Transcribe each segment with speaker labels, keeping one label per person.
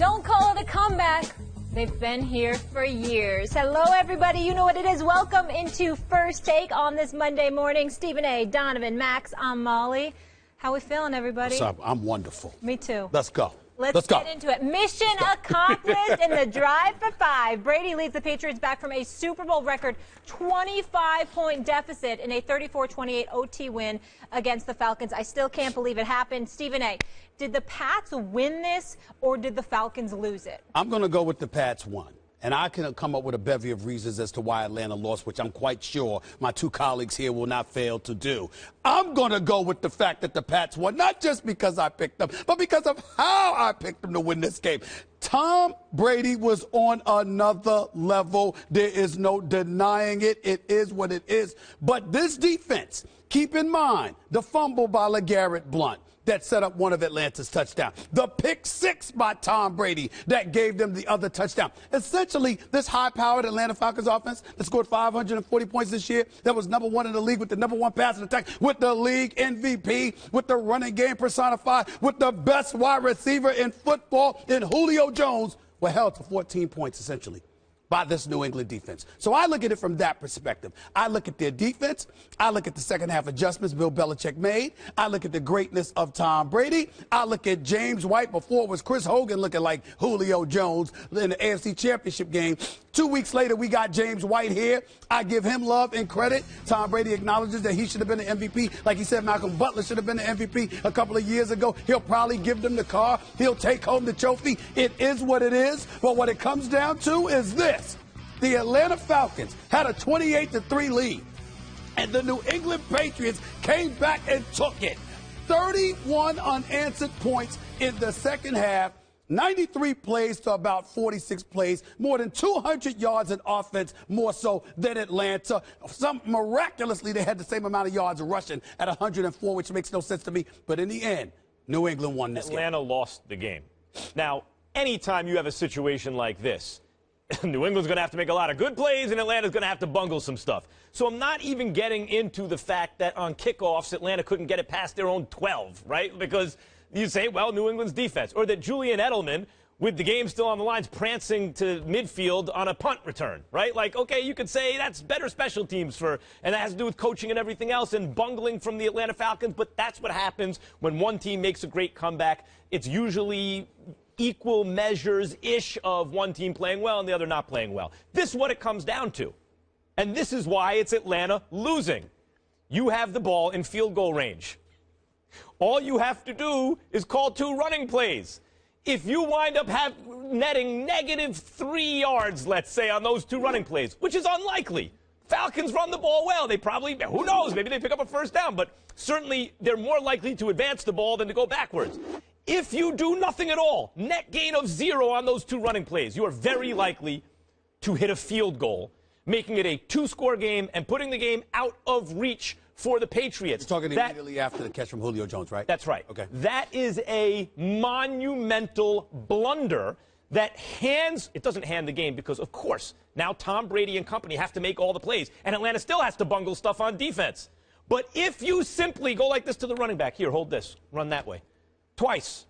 Speaker 1: Don't call it a comeback. They've been here for years. Hello, everybody. You know what it is. Welcome into First Take on this Monday morning. Stephen A., Donovan, Max, I'm Molly. How we feeling, everybody?
Speaker 2: What's up? I'm wonderful.
Speaker 1: Me too.
Speaker 2: Let's go.
Speaker 1: Let's get into it. Mission accomplished in the drive for 5. Brady leads the Patriots back from a Super Bowl record 25-point deficit in a 34-28 OT win against the Falcons. I still can't believe it happened. Stephen A., did the Pats win this or did the Falcons lose it?
Speaker 2: I'm going to go with the Pats won. And I can come up with a bevy of reasons as to why Atlanta lost, which I'm quite sure my two colleagues here will not fail to do. I'm going to go with the fact that the Pats won, not just because I picked them, but because of how I picked them to win this game. Tom Brady was on another level. There is no denying it. It is what it is. But this defense, keep in mind, the fumble by LeGarrette Blount that set up one of Atlanta's touchdowns. The pick six by Tom Brady that gave them the other touchdown. Essentially, this high-powered Atlanta Falcons offense that scored 540 points this year, that was number one in the league with the number one passing attack, with the league MVP, with the running game personified, with the best wide receiver in football in Julio Jones, were held to 14 points, essentially, by this New England defense. So I look at it from that perspective. I look at their defense. I look at the second half adjustments Bill Belichick made. I look at the greatness of Tom Brady. I look at James White. Before it was Chris Hogan looking like Julio Jones in the AFC Championship game. 2 weeks later, we got James White here. I give him love and credit. Tom Brady acknowledges that he should have been the MVP. Like he said, Malcolm Butler should have been the MVP a couple of years ago. He'll probably give them the car. He'll take home the trophy. It is what it is. But what it comes down to is this. The Atlanta Falcons had a 28-3 lead, and the New England Patriots came back and took it. 31 unanswered points in the second half, 93 plays to about 46 plays, more than 200 yards in offense, more so than Atlanta. Miraculously, they had the same amount of yards rushing at 104, which makes no sense to me. But in the end, New England won this game.
Speaker 3: Atlanta lost the game. Now, anytime you have a situation like this, New England's going to have to make a lot of good plays, and Atlanta's going to have to bungle some stuff. So I'm not even getting into the fact that on kickoffs, Atlanta couldn't get it past their own 12, right? Because you say, well, New England's defense. Or that Julian Edelman, with the game still on the lines, prancing to midfield on a punt return, right? Like, okay, you could say that's better special teams and that has to do with coaching and everything else and bungling from the Atlanta Falcons. But that's what happens when one team makes a great comeback. It's usually equal measures-ish of one team playing well and the other not playing well. This is what it comes down to. And this is why it's Atlanta losing. You have the ball in field goal range. All you have to do is call 2 running plays. If you wind up netting -3 yards, let's say, on those 2 running plays, which is unlikely. Falcons run the ball well. They probably, who knows, maybe they pick up a first down, but certainly they're more likely to advance the ball than to go backwards. If you do nothing at all, net gain of 0 on those 2 running plays, you are very likely to hit a field goal, making it a 2-score game and putting the game out of reach for the Patriots.
Speaker 2: You're talking immediately after the catch from Julio Jones, right?
Speaker 3: That's right.
Speaker 2: Okay.
Speaker 3: That is a monumental blunder that it doesn't hand the game because, of course, now Tom Brady and company have to make all the plays, and Atlanta still has to bungle stuff on defense. But if you simply go like this to the running back, here, hold this, run that way, twice,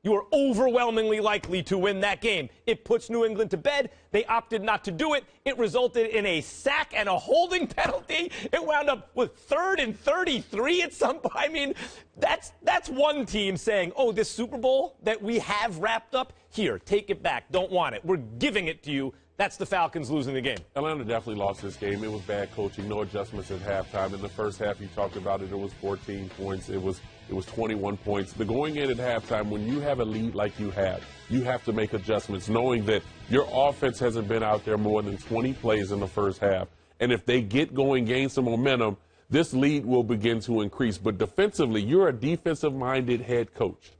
Speaker 3: you are overwhelmingly likely to win that game. It puts New England to bed. They opted not to do it. It resulted in a sack and a holding penalty. It wound up with 3rd and 33 at some point. I mean, that's one team saying, oh, this Super Bowl that we have wrapped up, here, take it back. Don't want it. We're giving it to you. That's the Falcons losing the game.
Speaker 4: Atlanta definitely lost this game. It was bad coaching, no adjustments at halftime. In the first half, you talked about it, it was 14 points. It was 21 points. The going in at halftime, when you have a lead like you have to make adjustments, knowing that your offense hasn't been out there more than 20 plays in the first half. And if they get going, gain some momentum, this lead will begin to increase. But defensively, you're a defensive-minded head coach.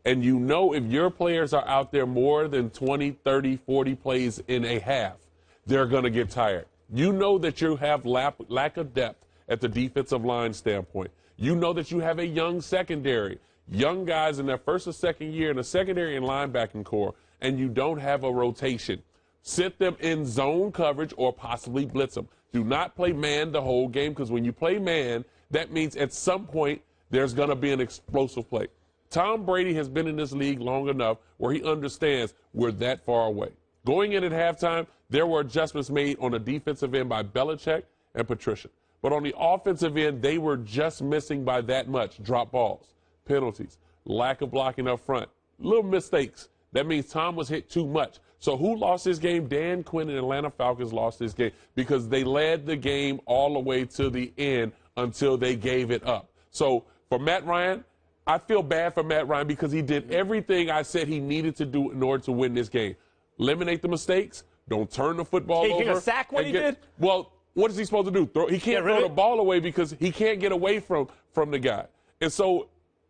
Speaker 4: And you know if your players are out there more than 20, 30, 40 plays in a half, they're going to get tired. You know that you have lack of depth at the defensive line standpoint. You know that you have a young secondary, young guys in their first or second year in the secondary and linebacking core, and you don't have a rotation. Sit them in zone coverage or possibly blitz them. Do not play man the whole game, because when you play man, that means at some point there's going to be an explosive play. Tom Brady has been in this league long enough where he understands we're that far away. Going in at halftime, there were adjustments made on the defensive end by Belichick and Patricia. But on the offensive end, they were just missing by that much. Drop balls, penalties, lack of blocking up front, little mistakes. That means Tom was hit too much. So who lost this game? Dan Quinn and Atlanta Falcons lost this game because they led the game all the way to the end until they gave it up. So for Matt Ryan, I feel bad for Matt Ryan because he did everything I said he needed to do in order to win this game. Eliminate the mistakes. Don't turn the football over.
Speaker 3: Taking a sack when he did?
Speaker 4: Well, what is he supposed to do? He can't throw the ball away because he can't get away from the guy. And so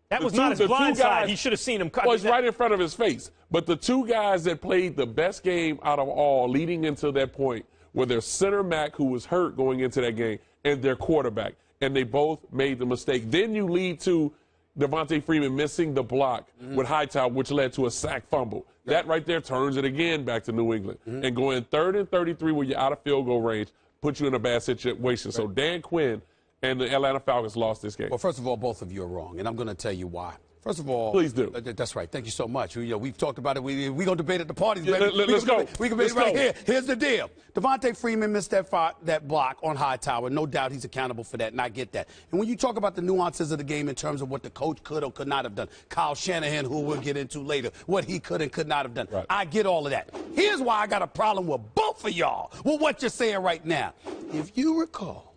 Speaker 3: that was not his blind side. He should have seen him cut.
Speaker 4: Well, it's right in front of his face. But the two guys that played the best game out of all leading into that point were their center Mack, who was hurt going into that game, and their quarterback. And they both made the mistake. Then you lead to Devontae Freeman missing the block with Hightower, which led to a sack fumble. That right there turns it again back to New England. And going 3rd and 33 when you're out of field goal range puts you in a bad situation. So Dan Quinn and the Atlanta Falcons lost this game.
Speaker 2: Well, first of all, both of you are wrong, and I'm going to tell you why. First of all,
Speaker 4: please do.
Speaker 2: That's right. Thank you so much. We've talked about it. We're going to debate at the parties.
Speaker 4: Yeah, let's go.
Speaker 2: We can debate it right here. Here's the deal. Devontae Freeman missed that block on Hightower. No doubt he's accountable for that, and I get that. And when you talk about the nuances of the game in terms of what the coach could or could not have done, Kyle Shanahan, who we'll get into later, what he could and could not have done. Right. I get all of that. Here's why I got a problem with both of y'all, with what you're saying right now. If you recall,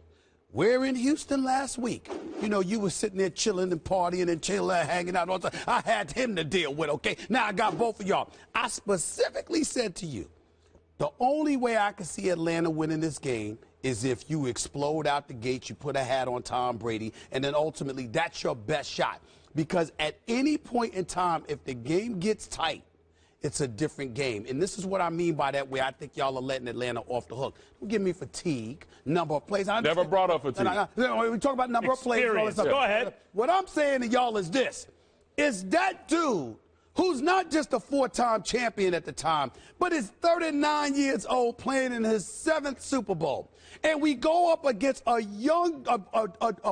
Speaker 2: we're in Houston last week. You were sitting there chilling and partying and hanging out all the time. I had him to deal with, okay? Now I got both of y'all. I specifically said to you, the only way I can see Atlanta winning this game is if you explode out the gates, you put a hat on Tom Brady, and then ultimately that's your best shot. Because at any point in time, if the game gets tight, it's a different game. And this is what I mean by that, where I think y'all are letting Atlanta off the hook. Don't give me fatigue, number of plays.
Speaker 4: Never brought up fatigue.
Speaker 2: We talk about number of plays. And all this stuff.
Speaker 3: Go ahead.
Speaker 2: What I'm saying to y'all is this. Is that dude who's not just a 4-time champion at the time, but is 39 years old playing in his 7th Super Bowl. And we go up against a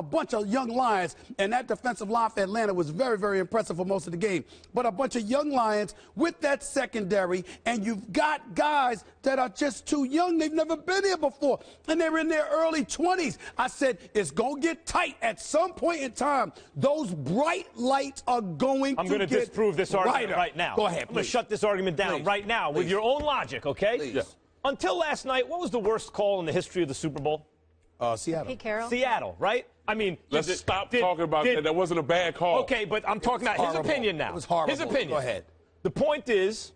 Speaker 2: bunch of young Lions, and that defensive line for Atlanta was very, very impressive for most of the game. But a bunch of young Lions with that secondary, and you've got guys that are just too young. They've never been here before, and they're in their early 20s. I said, it's going to get tight at some point in time. Those bright lights are going to get
Speaker 3: I'm going to disprove this argument right now.
Speaker 2: Go ahead,
Speaker 3: I'm going to shut this argument down right now with your own logic, okay?
Speaker 2: Please. Yeah.
Speaker 3: Until last night, what was the worst call in the history of the Super Bowl?
Speaker 2: Seattle.
Speaker 1: Pete Carroll.
Speaker 3: Seattle, right? I mean,
Speaker 4: let's stop talking about that. That wasn't a bad call.
Speaker 3: Okay, but I'm talking about his opinion now.
Speaker 2: It was horrible.
Speaker 3: His opinion.
Speaker 2: Go ahead.
Speaker 3: The point is,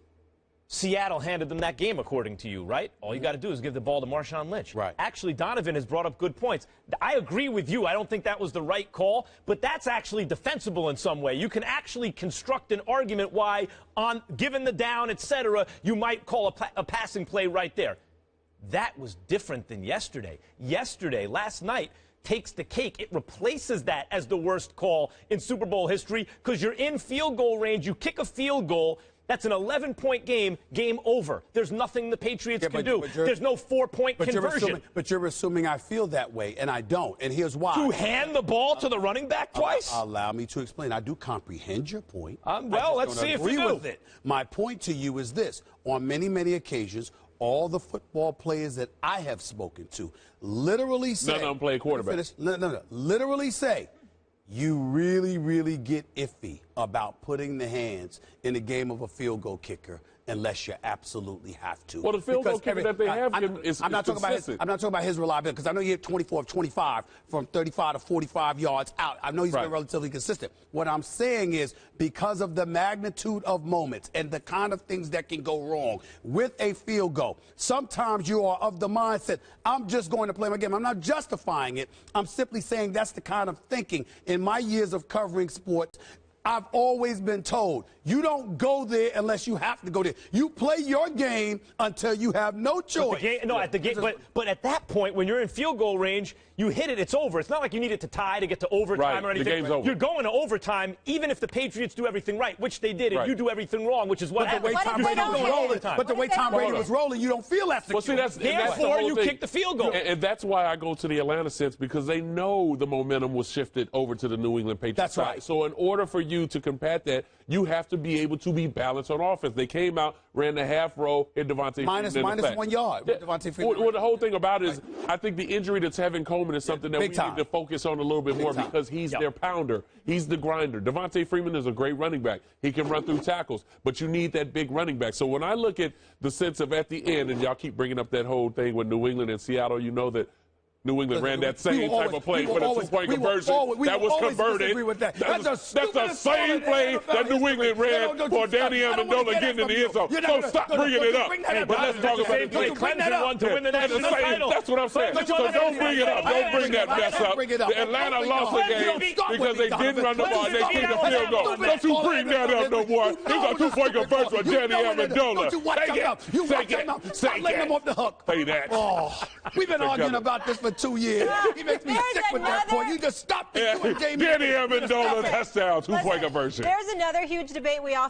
Speaker 3: Seattle handed them that game, according to you, right? All you got to do is give the ball to Marshawn Lynch.
Speaker 2: Right.
Speaker 3: Actually, Donovan has brought up good points. I agree with you. I don't think that was the right call, but that's actually defensible in some way. You can actually construct an argument why, on given the down, etc., you might call a passing play right there. That was different than yesterday. Last night, takes the cake. It replaces that as the worst call in Super Bowl history because you're in field goal range. You kick a field goal. That's an 11-point game. Game over. There's nothing the Patriots can do. There's no 4-point conversion.
Speaker 2: But you're assuming I feel that way, and I don't. And here's why.
Speaker 3: To hand the ball to the running back twice?
Speaker 2: Allow me to explain. I do comprehend your point.
Speaker 3: Well, let's see if you do.
Speaker 2: With it. My point to you is this. On many, many occasions, all the football players that I have spoken to literally say.
Speaker 4: None of them play quarterback.
Speaker 2: No. Literally say, you really, really get iffy about putting the hands in the game of a field goal kicker unless you absolutely have to.
Speaker 4: Well, the field goal kicker that they have is
Speaker 2: I'm not talking about his reliability, because I know he hit 24 of 25 from 35 to 45 yards out. I know he's been relatively consistent. What I'm saying is, because of the magnitude of moments and the kind of things that can go wrong with a field goal, sometimes you are of the mindset, I'm just going to play my game. I'm not justifying it. I'm simply saying that's the kind of thinking. In my years of covering sports, I've always been told, You don't go there unless you have to go there. You play your game until you have no choice.
Speaker 3: But at that point, when you're in field goal range, you hit it, it's over. It's not like you need it to tie to get to overtime or anything.
Speaker 4: The game's over.
Speaker 3: You're going to overtime, even if the Patriots do everything right, which they did, and you do everything wrong, which is what happened.
Speaker 2: But the way Tom Brady was rolling, you don't feel that secure.
Speaker 4: Well, see,
Speaker 3: therefore, you kick the field goal.
Speaker 4: And that's why I go to the Atlanta sense, because they know the momentum was shifted over to the New England Patriots.
Speaker 2: That's right.
Speaker 4: So in order for you to combat that, you have to be able to be balanced on offense. They came out, ran the half row, hit Devontae
Speaker 2: minus 1 yard.
Speaker 4: Yeah. Well, the whole thing about it is, I think the injury to Tevin Coleman is something that we need to focus on a little bit more, because he's their pounder. He's the grinder. Devontae Freeman is a great running back. He can run through tackles, but you need that big running back. So when I look at the sense of at the end, and y'all keep bringing up that whole thing with New England and Seattle, you know that New England ran that same type of play for the two-point conversion that was converted. That's the same play that New England ran for Danny Amendola getting in the end zone. So stop bringing it up. But let's talk about it.
Speaker 3: Clemson won to win the national title.
Speaker 4: That's what I'm saying. So don't bring it up. Don't bring that mess up. The Atlanta lost the game because they didn't run the ball. They kicked the field goal. Don't you bring that up no more. It's a two-point conversion for Danny Amendola. Say it. Say that. Say that.
Speaker 2: We've been arguing about this for 2 years. He makes me sick with that point. You just stop it.
Speaker 4: Danny Amendola touchdown, two-point conversion.
Speaker 1: There's another huge debate we often